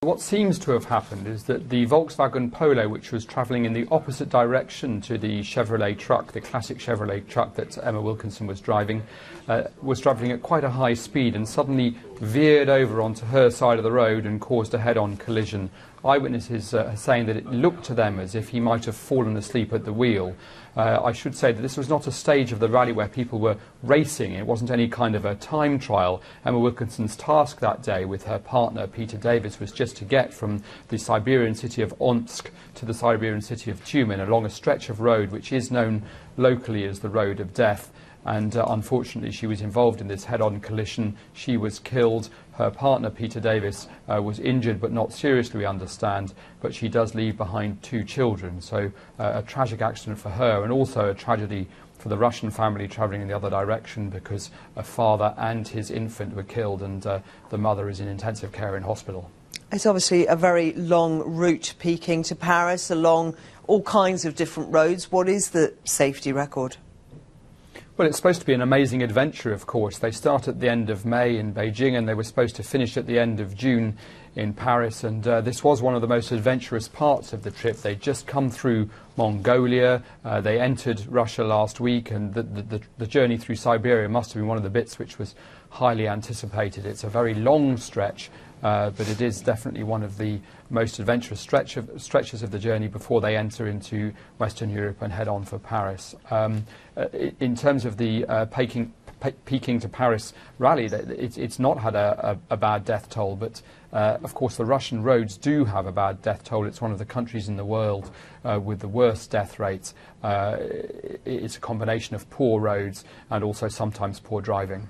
what seems to have happened is that the Volkswagen Polo, which was travelling in the opposite direction to the Chevrolet truck, the classic Chevrolet truck that Emma Wilkinson was driving, was travelling at quite a high speed and suddenly veered over onto her side of the road and caused a head-on collision. Eyewitnesses are saying that it looked to them as if he might have fallen asleep at the wheel. I should say that this was not a stage of the rally where people were racing. It wasn't any kind of a time trial. Emma Wilkinson's task that day with her partner Peter Davis was just to get from the Siberian city of Omsk to the Siberian city of Tyumen along a stretch of road which is known locally as the Road of Death. And unfortunately she was involved in this head-on collision. She was killed. Her partner Peter Davis was injured but not seriously, we understand, but she does leave behind 2 children. So a tragic accident for her, and also a tragedy for the Russian family travelling in the other direction, because a father and his infant were killed, and the mother is in intensive care in hospital. It's obviously a very long route, Peking to Paris, along all kinds of different roads. What is the safety record? Well, it's supposed to be an amazing adventure, of course. They start at the end of May in Beijing and they were supposed to finish at the end of June in Paris, and this was one of the most adventurous parts of the trip. They'd just come through Mongolia, they entered Russia last week, and the journey through Siberia must have been one of the bits which was highly anticipated. It's a very long stretch, but it is definitely one of the most adventurous stretches of the journey before they enter into Western Europe and head on for Paris. In terms of the Peking to Paris rally, it's not had a bad death toll, but of course the Russian roads do have a bad death toll. It's one of the countries in the world with the worst death rates. It's a combination of poor roads and also sometimes poor driving.